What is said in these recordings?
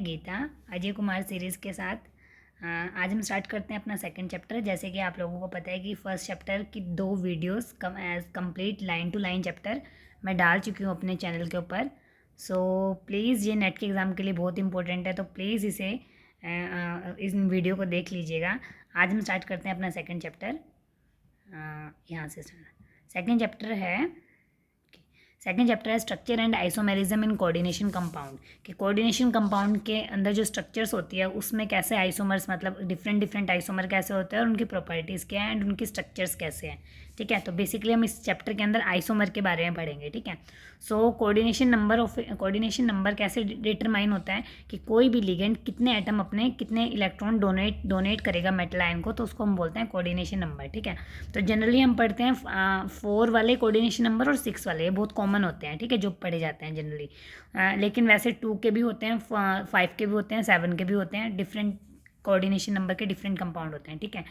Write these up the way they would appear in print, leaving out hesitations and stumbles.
मैं गीता अजय कुमार सीरीज़ के साथ। आज हम स्टार्ट करते हैं अपना सेकंड चैप्टर। जैसे कि आप लोगों को पता है कि फर्स्ट चैप्टर की 2 videos as complete line to line chapter मैं डाल चुकी हूँ अपने चैनल के ऊपर। सो प्लीज़ ये नेट के एग्ज़ाम के लिए बहुत इंपॉर्टेंट है, तो प्लीज़ इसे इस वीडियो को देख लीजिएगा। आज हम स्टार्ट करते हैं अपना सेकेंड चैप्टर। यहाँ से सेकेंड चैप्टर है structure and isomerism in coordination compound. कि कोऑर्डिनेशन कंपाउंड के अंदर जो स्ट्रक्चर्स होती है उसमें कैसे आइसोमर्स, मतलब डिफरेंट आइसोमर कैसे होते हैं और उनकी प्रॉपर्टीज़ क्या है एंड उनकी स्ट्रक्चर्स कैसे हैं। ठीक है, तो बेसिकली हम इस चैप्टर के अंदर आइसोमर के बारे में पढ़ेंगे। ठीक है, सो कोऑर्डिनेशन नंबर कैसे डिटरमाइन होता है कि कोई भी लिगेंड कितने एटम अपने कितने इलेक्ट्रॉन डोनेट करेगा मेटल आयन को, तो उसको हम बोलते हैं कोऑर्डिनेशन नंबर। ठीक है, तो जनरली हम पढ़ते हैं 4 वाले कोऑर्डिनेशन नंबर और 6 वाले, ये बहुत कॉमन होते हैं। ठीक है, जो पढ़े जाते हैं जनरली। लेकिन वैसे 2 के भी होते हैं, 5 के भी होते हैं, 7 के भी होते हैं। डिफरेंट कोऑर्डिनेशन नंबर के डिफरेंट कंपाउंड होते हैं। ठीक है,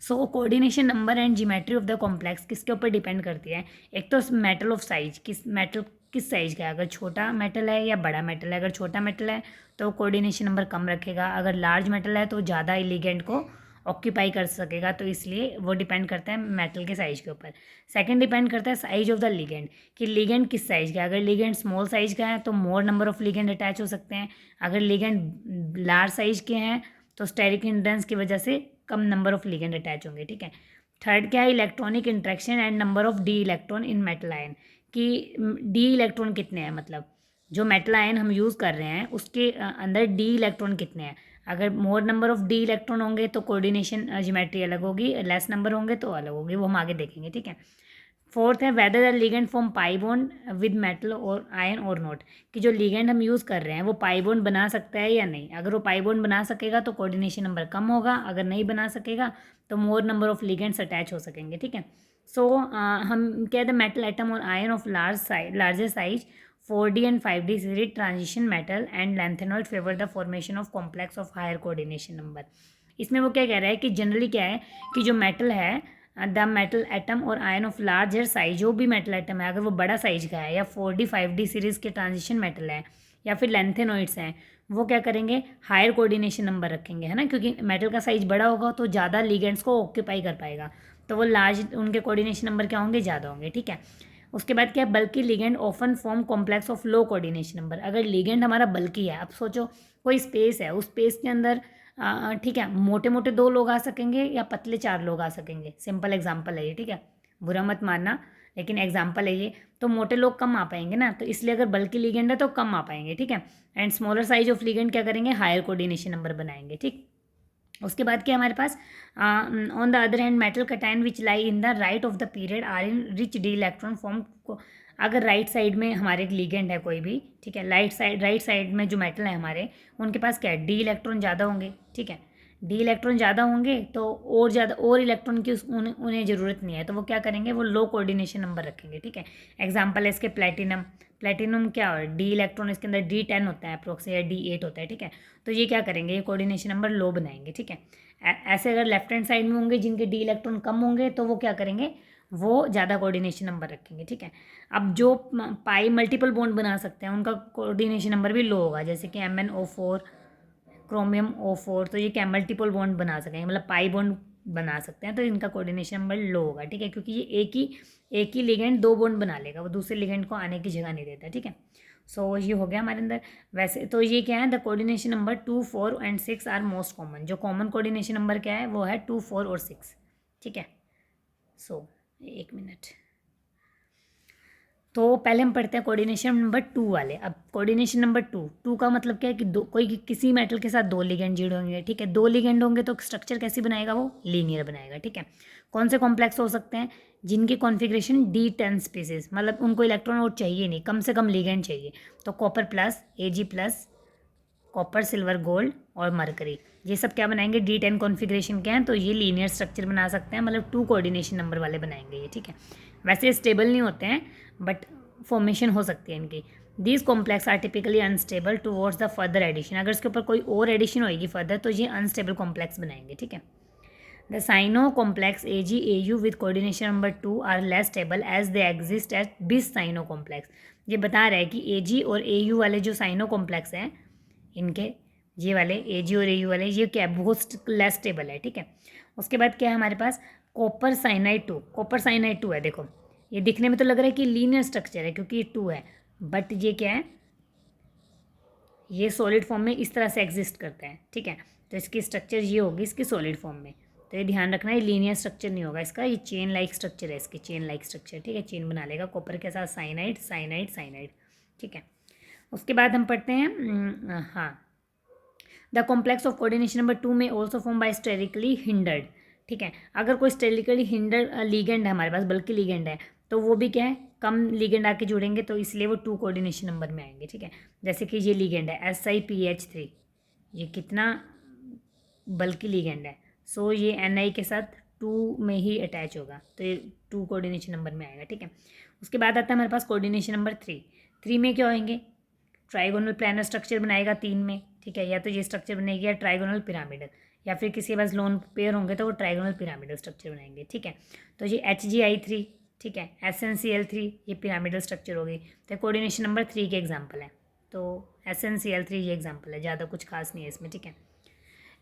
so coordination number and geometry of the complex किसके ऊपर डिपेंड करती है? एक तो मेटल ऑफ साइज, मेटल किस साइज का है, अगर छोटा मेटल है या बड़ा मेटल है। अगर छोटा मेटल है तो कोऑर्डिनेशन नंबर कम रखेगा, अगर लार्ज मेटल है तो ज़्यादा लिगेंड को ऑक्यूपाई कर सकेगा, तो इसलिए वो डिपेंड करता है मेटल के साइज़ के ऊपर। सेकंड डिपेंड करता है साइज ऑफ द लिगेंड, कि लिगेंड किस साइज़ का है। अगर लिगेंड स्मॉल साइज का है तो मोर नंबर ऑफ लिगेंड अटैच हो सकते हैं। अगर लिगेंड लार्ज साइज के हैं तो स्टेरिक हिंड्रेंस की वजह से कम नंबर ऑफ लिगेंड अटैच होंगे। ठीक है, थर्ड क्या है? Electronic interaction and number of D electron in metal ion, कि डी इलेक्ट्रॉन कितने हैं, मतलब जो मेटल आयन हम यूज़ कर रहे हैं उसके अंदर डी इलेक्ट्रॉन कितने हैं। अगर मोर नंबर ऑफ डी इलेक्ट्रॉन होंगे तो कोऑर्डिनेशन ज्योमेट्री अलग होगी, लेस नंबर होंगे तो अलग होगी, वो हम आगे देखेंगे। ठीक है, फोर्थ है whether the ligand form pi bond with metal और आयन और नॉट, कि जो लिगेंड हम यूज़ कर रहे हैं वो पाई बॉन्ड बना सकता है या नहीं। अगर वो पाई बॉन्ड बना सकेगा तो कोऑर्डिनेशन नंबर कम होगा, अगर नहीं बना सकेगा तो मोर नंबर ऑफ लिगेंड्स अटैच हो सकेंगे। ठीक है, सो हम कह द मेटल एटम और ion of larger size 4D and 5D series transition metal and lanthanoid favor the formation of complex of higher coordination number। इसमें वो क्या कह रहा है कि जनरली क्या है कि जो मेटल है, द मेटल एटम और आयन ऑफ लार्जर साइज, जो भी मेटल एटम है अगर वो बड़ा साइज का है या 4D 5D सीरीज़ के ट्रांजिशन मेटल है या फिर लेंथेनॉइड्स हैं, वो क्या करेंगे? हायर कोऑर्डिनेशन नंबर रखेंगे, है ना, क्योंकि मेटल का साइज बड़ा होगा तो ज़्यादा लिगेंड्स को ऑक्यूपाई कर पाएगा, तो वो लार्ज, उनके कोऑर्डिनेशन नंबर क्या होंगे? ज़्यादा होंगे। ठीक है, उसके बाद क्या है? बल्कि ligand often form complex of low coordination number. अगर लिगेंड हमारा बल्कि है, अब सोचो कोई स्पेस है, उस स्पेस के अंदर ठीक है, मोटे मोटे 2 लोग आ सकेंगे या पतले 4 लोग आ सकेंगे। सिंपल एग्जांपल है ये। ठीक है, बुरा मत मानना, लेकिन एग्जांपल है ये। तो मोटे लोग कम आ पाएंगे ना, तो इसलिए अगर बल्कि लिगेंड है तो कम आ पाएंगे। ठीक है, and smaller size of ligand क्या करेंगे? हायर कोऑर्डिनेशन नंबर बनाएंगे। ठीक, उसके बाद क्या हमारे पास? On the other hand metal cation which lie in the right of the period are in rich D electron form. अगर राइट साइड में हमारे एक लिगेंड है कोई भी, ठीक है, राइट साइड में जो मेटल है हमारे, उनके पास क्या है? डी इलेक्ट्रॉन ज़्यादा होंगे। ठीक है, डी इलेक्ट्रॉन ज़्यादा होंगे तो और ज़्यादा और इलेक्ट्रॉन की उन्हें ज़रूरत नहीं है, तो वो क्या करेंगे? वो लो कोऑर्डिनेशन नंबर रखेंगे। ठीक है, एग्जाम्पल है इसके प्लेटिनम क्या हो? डी इलेक्ट्रॉन इसके अंदर D10 होता है अप्रोक्स, या D8 होता है। ठीक है, तो ये क्या करेंगे? ये कोऑर्डिनेशन नंबर लो बनाएंगे। ठीक है, ऐसे अगर लेफ्ट हैंड साइड में होंगे जिनके डी इलेक्ट्रॉन कम होंगे तो वो क्या करेंगे? वो ज़्यादा कोऑर्डिनेशन नंबर रखेंगे। ठीक है, अब जो पाई मल्टीपल बॉन्ड बना सकते हैं उनका कोऑर्डिनेशन नंबर भी लो होगा, जैसे कि MnO4, क्रोमियम O4, तो ये क्या मल्टीपल बॉन्ड बना सकेंगे, मतलब पाई बॉन्ड बना सकते हैं, तो इनका कोऑर्डिनेशन नंबर लो होगा। ठीक है, क्योंकि ये एक ही लिगेंड 2 बॉन्ड बना लेगा, वो दूसरे लिगेंड को आने की जगह नहीं देता। ठीक है, सो ये हो गया हमारे अंदर। वैसे तो ये क्या है? The coordination number 2, 4 and 6 are most common. जो कॉमन कोऑर्डिनेशन नंबर क्या है वो है 2, 4 और 6। ठीक है, सो 1 मिनट। तो पहले हम पढ़ते हैं कोऑर्डिनेशन नंबर 2 वाले। अब कोऑर्डिनेशन नंबर 2 का मतलब क्या है कि किसी मेटल के साथ 2 लिगेंड जुड़े होंगे। ठीक है, 2 लिगेंड होंगे तो स्ट्रक्चर कैसी बनाएगा? वो लीनियर बनाएगा। ठीक है, कौन से कॉम्प्लेक्स हो सकते हैं? जिनकी कॉन्फ़िगरेशन D10 स्पीसीज, मतलब उनको इलेक्ट्रॉन और चाहिए नहीं, कम से कम लिगेंड चाहिए। तो copper plus, Ag plus, copper, silver, gold और मरकरी, ये सब क्या बनाएंगे? D10 कॉन्फ़िगरेशन के हैं, तो ये लीनियर स्ट्रक्चर बना सकते हैं, मतलब 2 कोऑर्डिनेशन नंबर वाले बनाएंगे ये। ठीक है, वैसे स्टेबल नहीं होते हैं बट फॉर्मेशन हो सकती है इनकी। These complex are typically unstable towards the further addition. अगर इसके ऊपर कोई और एडिशन होगी फर्दर तो ये अनस्टेबल कॉम्प्लेक्स बनाएंगे। ठीक है, the cyano complex AgAu with coordination number 2 are less stable as they exist at bis cyano complex. ये बता रहा है कि Ag और Au वाले जो साइनो कॉम्प्लेक्स हैं इनके ये वाले AG और AU वाले, ये क्या है, बहुत लेस स्टेबल है, ठीक है। उसके बाद क्या है हमारे पास, कॉपर साइनाइड 2। कॉपर साइनाइड 2 है, देखो ये दिखने में तो लग रहा है कि लीनियर स्ट्रक्चर है क्योंकि ये 2 है, बट ये क्या है, ये सॉलिड फॉर्म में इस तरह से एग्जिस्ट करता है, ठीक है। तो इसकी स्ट्रक्चर ये होगी इसकी सॉलिड फॉर्म में, तो ये ध्यान रखना, ये लीनियर स्ट्रक्चर नहीं होगा इसका, ये चेन लाइक स्ट्रक्चर है इसकी, चेन लाइक स्ट्रक्चर, ठीक है। चेन बना लेगा कॉपर के साथ, साइनाइड साइनाइड साइनाइड, ठीक है। उसके बाद हम पढ़ते हैं, हाँ, the complex of coordination number 2 में also form by sterically hindered, ठीक है। अगर कोई स्टेरिकली हिंडर्ड लीगेंड है हमारे पास, बल्कि लीगेंड है, तो वो भी क्या है, कम लीगेंड आके जुड़ेंगे, तो इसलिए वो 2 कोऑर्डिनेशन नंबर में आएंगे, ठीक है। जैसे कि ये लीगेंड है SiPH3, ये कितना बल्कि लीगेंड है, सो ये Ni के साथ 2 में ही अटैच होगा, तो ये 2 कोऑर्डिनेशन नंबर में आएगा, ठीक है। उसके बाद आता है हमारे पास कोऑर्डिनेशन नंबर 3। 3 में क्या होंगे, ट्राइगोनल प्लानर स्ट्रक्चर बनाएगा 3 में, ठीक है, या तो ये स्ट्रक्चर बनेगी या ट्राइगोनल पिरामिडल, या फिर किसी के पास लोन पेयर होंगे तो वो ट्राइगोनल पिरामिडल स्ट्रक्चर बनाएंगे, ठीक है। तो ये HgI3, ठीक है, SnCl3, ये पिरामिडल स्ट्रक्चर होगी, तो कोऑर्डिनेशन नंबर 3 के एग्जाम्पल है, तो SnCl3 ये एग्जाम्पल है, ज़्यादा कुछ खास नहीं है इसमें, ठीक है।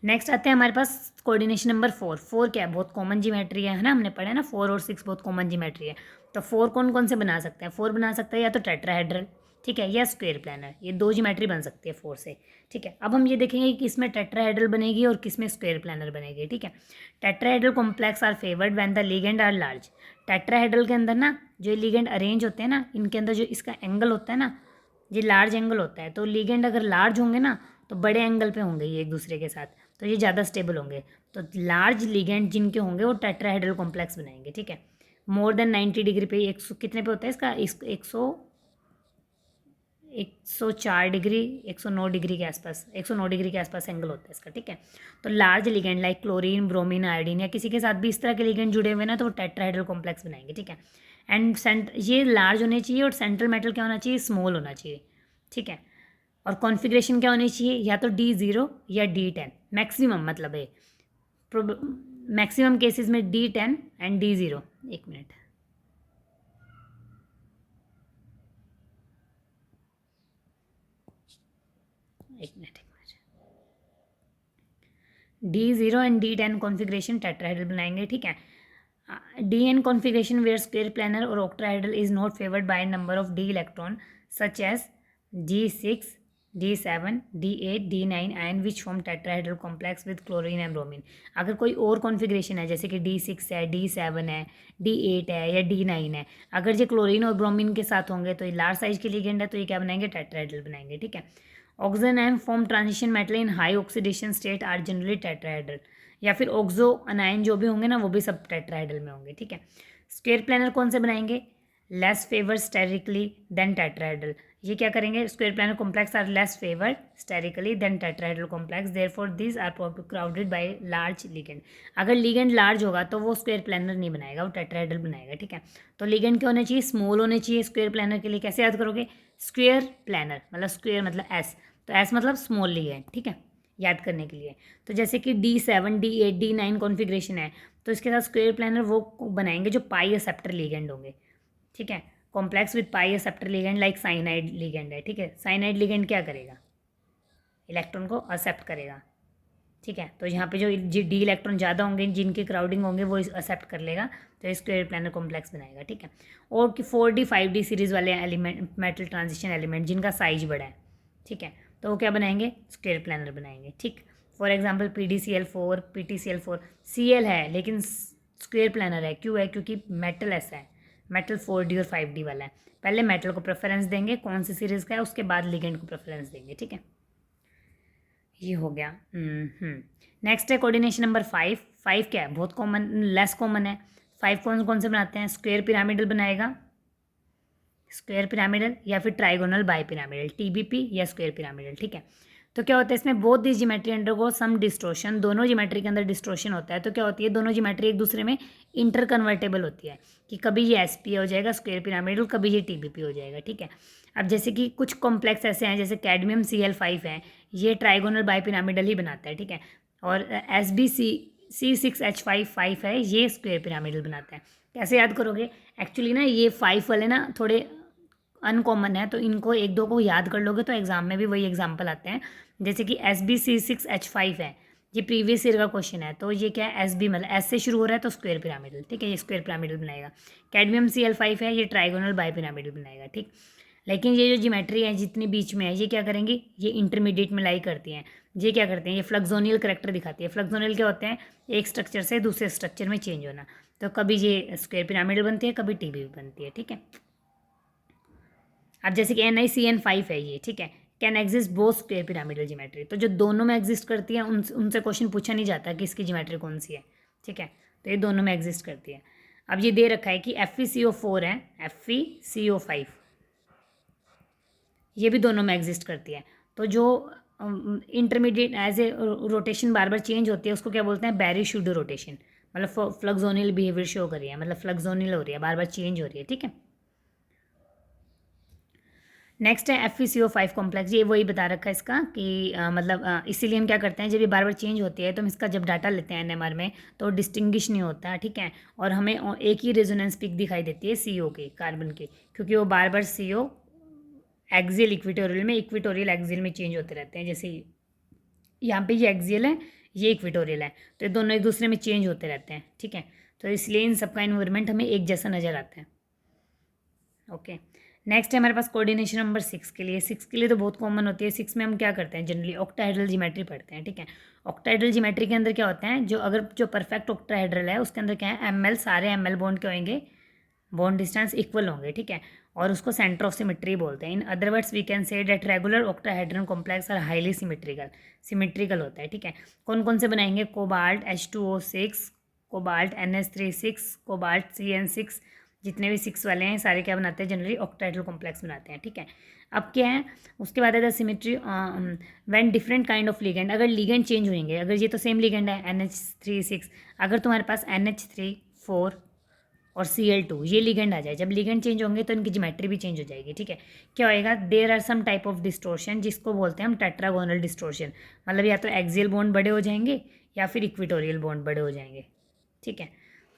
नेक्स्ट आते हैं हमारे पास कोऑर्डिनेशन नंबर 4। 4 क्या है, बहुत कॉमन जीमेट्री है ना, हमने पढ़ा है ना, 4 और 6 बहुत कॉमन जीमेट्री है। तो 4 कौन कौन से बना सकते हैं, 4 बना सकता है या तो टेट्राहेड्रल, ठीक है, या स्क्वायर प्लानर, ये 2 ज्योमेट्री बन सकती है 4 से, ठीक है। अब हम ये देखेंगे कि किसमें टेट्राहेड्रल बनेगी और किसमें स्क्वायर प्लानर बनेगी, ठीक है। Tetrahedral complex are favoured when the ligand are large. Tetrahedral के अंदर ना जो लिगेंड अरेंज होते हैं ना, इनके अंदर जो इसका एंगल होता है ना, ये लार्ज एंगल होता है, तो लिगेंड अगर लार्ज होंगे ना तो बड़े एंगल पे होंगे ये एक दूसरे के साथ, तो ये ज़्यादा स्टेबल होंगे। तो लार्ज लिगेंड जिनके होंगे वो टेट्राहेड्रल कॉम्प्लेक्स बनाएंगे, ठीक है। मोर देन 90 डिग्री पे, 100 कितने पे होता है इसका, 104 डिग्री, 109 डिग्री के आसपास, 109 डिग्री के आसपास एंगल होता है इसका, ठीक है। तो large ligand like chlorine, bromine, iodine या किसी के साथ भी इस तरह के लिगेंड जुड़े हुए ना तो वो टेट्राहेड्रल कॉम्प्लेक्स बनाएंगे, ठीक है। एंड ये लार्ज होने चाहिए और सेंट्रल मेटल क्या होना चाहिए, स्मॉल होना चाहिए, ठीक है। और कॉन्फ़िगरेशन क्या होनी चाहिए, या तो D0 या D10 मैक्सिमम, मतलब है मैक्सिमम केसेस में D10 एंड D0। एक minute, D0 and D10 configuration tetrahedral बनाएंगे, ठीक है। DN configuration where square planar और octahedral is not favoured by number of D electron such as D6, D7, D8, D9 and which form tetrahedral complex with chlorine and bromine. अगर कोई और configuration है जैसे कि D6 है, D7 है, D8 है या D9 है, अगर ये क्लोरीन और ब्रोमीन के साथ होंगे तो ये लार्ज साइज के लिगेंड है, तो ये क्या बनाएंगे, टेट्राहेड्रल बनाएंगे, ठीक है। Oxygen and form transition metal in high oxidation state are generally tetrahedral, या फिर ऑक्सो अनायन जो भी होंगे ना वो भी सब टेट्राहेड्रल में होंगे, ठीक है। स्क्वायर प्लानर कौन से बनाएंगे, less favour sterically than tetrahedral, ये क्या करेंगे, square planar complex are less favour sterically than tetrahedral complex, therefore this are crowded by large ligand. अगर लिगेंड लार्ज होगा तो वो स्क्वायर प्लानर नहीं बनाएगा, वो टेट्राहेड्रल बनाएगा, ठीक है। तो लिगेंड क्या होने चाहिए, स्मॉल होने चाहिए स्क्वायर प्लानर के लिए। कैसे याद करोगे, स्क्वायर प्लानर मतलब स्क्वायर मतलब S, तो S मतलब स्मॉल लिगेंड, ठीक है, याद करने के लिए। तो जैसे कि D7, D8, D9 कॉन्फ़िगरेशन है तो इसके साथ स्क्वायर प्लानर वो बनाएंगे जो पाई एक्सेप्टर लिगेंड होंगे, ठीक है। Complex with pi acceptor ligand like cyanide ligand है, ठीक है। साइनाइड लिगेंड क्या करेगा, इलेक्ट्रॉन को एक्सेप्ट करेगा, ठीक है। तो यहाँ पे जो D इलेक्ट्रॉन ज़्यादा होंगे, जिनके क्राउडिंग होंगे वो एक्सेप्ट कर लेगा, तो स्क्वायर प्लानर कॉम्प्लेक्स बनाएगा, ठीक है। और कि 4D 5D सीरीज़ वाले एलिमेंट, मेटल ट्रांजिशन एलिमेंट जिनका साइज बड़ा है, ठीक है, तो वो क्या बनाएंगे, स्क्वायर प्लानर बनाएंगे, ठीक। For example PDCl4, PTCl4, Cl है लेकिन स्क्वायर प्लानर है, क्यों है, क्योंकि मेटल ऐसा है, मेटल 4D और 5D वाला है। पहले मेटल को प्रेफरेंस देंगे कौन सी सीरीज़ का है, उसके बाद लिगेंड को प्रेफरेंस देंगे, ठीक है। ये हो गया। नेक्स्ट है कोऑर्डिनेशन नंबर 5। 5 क्या है, बहुत कॉमन, लेस कॉमन है। 5 कौन कौन से बनाते हैं, स्क्वायर पिरामिडल बनाएगा, स्क्वायर पिरामिडल या फिर ट्राइगोनल बाई पिरामिडल, TBP या स्क्वायर पिरामिडल, ठीक है। तो क्या होता है इसमें, both this geometry undergo some distortion, दोनों ज्योमेट्री के अंदर डिस्टोर्शन होता है। तो क्या होती है, दोनों ज्योमेट्री एक दूसरे में इंटर कन्वर्टेबल होती है, कि कभी ये SP हो जाएगा स्क्वायर पिरामिडल, कभी ये TBP हो जाएगा, ठीक है। अब जैसे कि कुछ कॉम्प्लेक्स ऐसे हैं जैसे कैडमियम Cl5 है, ये ट्राइगोनल बाई पिरामिडल ही बनाता है, ठीक है। और SbC6H5 है, ये स्क्वायर पिरामिडल बनाता है। कैसे याद करोगे, एक्चुअली ना ये 5 वाले ना थोड़े अनकॉमन है, तो इनको एक दो को याद कर लोगे तो एग्जाम में भी वही एग्जाम्पल आते हैं। जैसे कि SbC6H5 है, ये प्रीवियस ईयर का क्वेश्चन है। तो ये क्या है, SB मतलब S से शुरू हो रहा है तो स्क्वायर पिरामिडल, ठीक है, ये स्क्वायर पिरामिडल बनाएगा। कैडमियम Cl5 है, ये ट्राइगोनल बाई पिरामिडल बनाएगा, ठीक। लेकिन ये जो ज्योमेट्री है जितनी बीच में है, ये क्या करेंगी, ये इंटरमीडिएट में लाई करती हैं। ये क्या करते हैं, ये फ्लक्सोनियल करेक्टर दिखाती है। फ्लक्सोनियल क्या होते हैं, एक स्ट्रक्चर से दूसरे स्ट्रक्चर में चेंज होना। तो कभी ये स्क्वायर पिरामिडल बनती है, कभी टीबी बनती है, ठीक है। अब जैसे कि NiCN5 है ये, ठीक है, can exist both square pyramidal geometry. तो जो दोनों में एग्जिस्ट करती है उनसे क्वेश्चन पूछा नहीं जाता कि इसकी ज्योमेट्री कौन सी है, ठीक है। तो ये दोनों में एग्जिस्ट करती है। अब ये दे रखा है कि FeCO4 है, FeCO5, ये भी दोनों में एग्जिस्ट करती है। तो जो इंटरमीडिएट एज ए रोटेशन बार बार चेंज होती है उसको क्या बोलते हैं, बैरी शूडो रोटेशन। मतलब फ्लक्सोनियल बिहेवियर शो कर रही है, मतलब फ्लक्सोनियल हो रही है, बार बार चेंज हो रही है, ठीक है। नेक्स्ट है FeCO5 कॉम्प्लेक्स। ये वही बता रखा है इसका कि मतलब इसीलिए हम क्या करते हैं, जब ये बार बार चेंज होती है तो हम इसका जब डाटा लेते हैं NMR में तो डिस्टिंग्विश नहीं होता, ठीक है। और हमें एक ही रेजोनेंस पिक दिखाई देती है CO की, कार्बन की, क्योंकि वो बार बार CO एक्सियल इक्विटोरियल में, इक्विटोरियल एक्सियल में चेंज होते रहते हैं। जैसे यहाँ पे ये एक्सियल है, ये इक्विटोरियल है, तो ये दोनों एक दूसरे में चेंज होते रहते हैं, ठीक है। तो इसलिए इन सबका इन्वायरमेंट हमें एक जैसा नज़र आता है। ओके, नेक्स्ट है हमारे पास कोऑर्डिनेशन नंबर 6 के लिए। 6 के लिए तो बहुत कॉमन होती है। 6 में हम क्या करते हैं, जनरली ऑक्टाहेड्रल ज्योमेट्री पढ़ते हैं, ठीक है। ऑक्टाहेड्रल ज्योमेट्री के अंदर क्या होता है, जो परफेक्ट ऑक्टाहेड्रल है उसके अंदर क्या है, ML, सारे ML बॉन्ड क्या होंगे, बॉन्ड डिस्टेंस इक्वल होंगे, ठीक है। और उसको सेंटर ऑफ सिमेट्री बोलते हैं। In other words we can say that regular octahedral complex are highly symmetrical होता है, ठीक है। कौन कौन से बनाएंगे, cobalt H2O6, cobalt NH3 6, cobalt CN6, जितने भी 6 वाले हैं सारे क्या बनाते हैं, जनरली ऑक्टाहेड्रल कॉम्प्लेक्स बनाते हैं, ठीक है। अब क्या है, उसके बाद है symmetry when different kind of ligand, अगर लिगेंड चेंज होंगे, अगर ये तो सेम लिगेंड है NH3 6, अगर तुम्हारे पास NH3 4 और Cl2 ये लिगेंड आ जाए, जब लिगेंड चेंज होंगे तो इनकी ज्योमेट्री भी चेंज हो जाएगी, ठीक है। क्या होएगा, there are some type of distortion, जिसको बोलते हैं हम टेट्रागोनल डिस्टोर्शन। मतलब या तो एक्सियल बॉन्ड बड़े हो जाएंगे या फिर इक्विटोरियल बॉन्ड बड़े हो जाएंगे, ठीक है।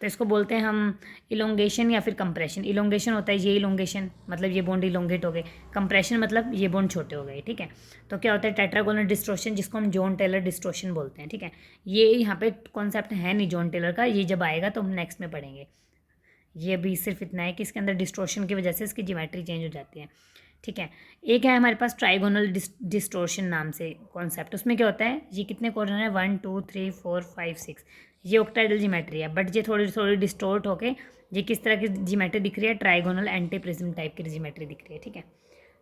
तो इसको बोलते हैं हम इलोंगेशन या फिर कंप्रेशन। इलोंगेशन होता है ये इलोंगेशन, मतलब ये बॉन्ड इलोंगेट हो गए। कंप्रेशन मतलब ये बॉन्ड छोटे हो गए, ठीक है। तो क्या होता है, टेट्रागोनल डिस्टोर्शन, जिसको हम जॉन टेलर डिस्टोर्शन बोलते हैं, ठीक है। ये यहाँ पे कॉन्सेप्ट है नहीं जॉन टेलर का, ये जब आएगा तो हम नेक्स्ट में पढ़ेंगे। ये अभी सिर्फ इतना है कि इसके अंदर डिस्टोर्शन की वजह से इसकी ज्योमेट्री चेंज हो जाती है, ठीक है। एक है हमारे पास ट्राइगोनल डिस्टोर्शन नाम से कॉन्सेप्ट। उसमें क्या होता है, ये कितने कॉर्नर है, 1 2 3 4 5 6, ये ऑक्टाहेड्रल ज्योमेट्री है, बट ये थोड़ी थोड़ी डिस्टोर्ट होके ये किस तरह की ज्योमेट्री दिख रही है, ट्राइगोनल एंटी प्रिज्म टाइप की ज्योमेट्री दिख रही है, ठीक है।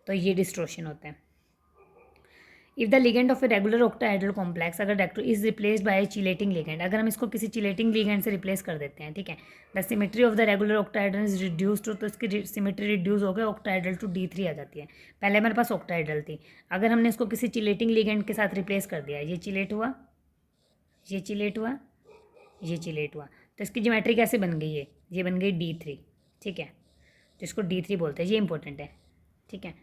तो ये डिस्टोर्शन होता है। If the ligand of a regular octahedral complex, अगर डेक्टो is replaced by chelating ligand, अगर हम इसको किसी चिलेटिंग लिगेंड से रिप्लेस कर देते हैं, ठीक है, the symmetry of the regular octahedral is reduce to, तो इसकी सिमेट्री रिड्यूस हो गई ऑक्टाहेड्रल टू D3 आ जाती है। पहले हमारे पास ऑक्टाहेड्रल थी, अगर हमने इसको किसी चिलेटिंग लिगेंड के साथ रिप्लेस कर दिया, ये चिलेट हुआ, ये चिलेट हुआ, ये चिलेट हुआ, तो इसकी ज्योमेट्री कैसे बन गई है, ये बन गई D3, ठीक है। तो इसको D3 बोलते हैं, ये इंपॉर्टेंट है, ठीक है।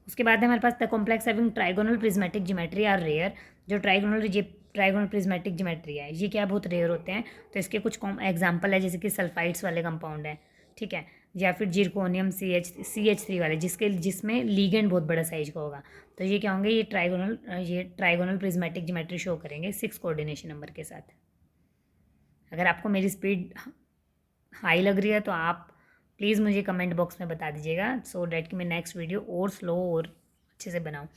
उसके बाद हमारे पास the complex having trigonal prismatic geometry are rare. जो ट्राइगोनल प्रिज्मेटिक ज्योमेट्री है ये क्या बहुत रेयर होते हैं। तो इसके कुछ एग्जांपल है, जैसे कि सल्फाइड्स वाले कंपाउंड है, ठीक है, या फिर जिरकोनियम CH3 वाले, जिसमें लीगेंड बहुत बड़ा साइज का होगा। तो ये क्या होंगे, ये ट्राइगोनल प्रिज्मेटिक ज्योमेट्री शो करेंगे 6 कोऑर्डिनेशन नंबर के साथ। अगर आपको मेरी स्पीड हाई लग रही है तो आप प्लीज़ मुझे कमेंट बॉक्स में बता दीजिएगा, सो डैट कि मैं नेक्स्ट वीडियो और स्लो और अच्छे से बनाऊँ।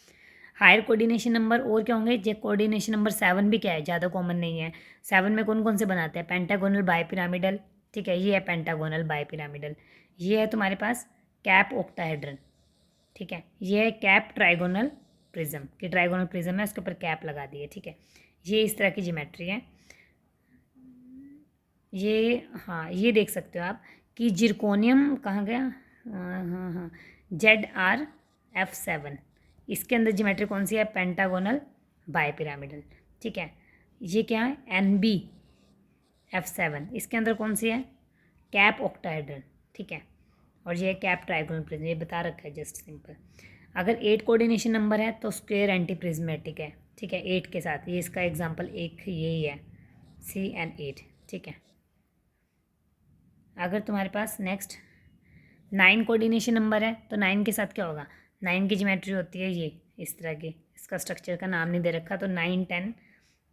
हायर कोऑर्डिनेशन नंबर और क्या होंगे, जो कोऑर्डिनेशन नंबर 7 भी क्या है, ज़्यादा कॉमन नहीं है। 7 में कौन कौन से बनाते हैं, पेंटागोनल बाईपिरामिडल, ठीक है, ये है पेंटागोनल बाईपिरामिडल। ये है तुम्हारे पास कैप ऑक्टाहेड्रल, ठीक है, ये है कैप ट्राइगोनल प्रिज्म, कि ट्राइगोनल प्रिज्म है उसके ऊपर कैप लगा दी है, ठीक है। ये इस तरह की ज्योमेट्री है। ये हाँ, ये देख सकते हो आप कि जिरकोनियम कहाँ गया, हाँ हाँ, ZrF7, इसके अंदर ज्योमेट्री कौन सी है, पेंटागोनल बाईपिरामिडल, ठीक है। ये क्या है, NbF7, इसके अंदर कौन सी है, कैप ऑक्टाहेड्रल, ठीक है। और ये कैप ट्राइगोनल प्रिज्म, ये बता रखा है जस्ट सिंपल। अगर 8 कोऑर्डिनेशन नंबर है तो स्क्वायर एंटी प्रिज्मेटिक है, ठीक है, 8 के साथ। ये इसका एग्जाम्पल एक यही है, CN8, ठीक है। अगर तुम्हारे पास नेक्स्ट 9 कोऑर्डिनेशन नंबर है, तो 9 के साथ क्या होगा, 9 की ज्योमेट्री होती है ये इस तरह की, इसका स्ट्रक्चर का नाम नहीं दे रखा, तो 9 10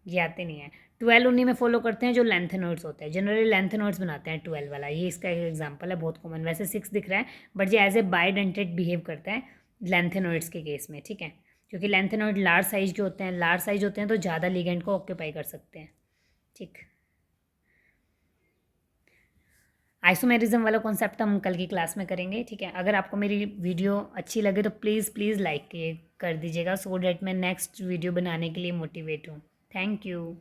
ये आते नहीं है। 12 उन्हीं में फॉलो करते हैं जो लेंथेनॉइड्स होते हैं, जनरली लेंथेनॉइड्स बनाते हैं 12 वाला, ये इसका एक एग्जांपल है बहुत कॉमन। वैसे 6 दिख रहा है बट ये एज ए बाइडेंटेट बिहेव करता है लेंथेनॉइड्स के केस में, ठीक है, क्योंकि लेंथेनॉइड लार्ज साइज के होते हैं, लार्ज साइज होते हैं तो ज़्यादा लिगेंड को ऑक्यूपाई कर सकते हैं, ठीक। आइसोमेरिज्म वाला कॉन्सेप्ट हम कल की क्लास में करेंगे, ठीक है। अगर आपको मेरी वीडियो अच्छी लगे तो प्लीज़ प्लीज़ लाइक कर दीजिएगा, सो डैट मैं नेक्स्ट वीडियो बनाने के लिए मोटिवेट हूँ। Thank you.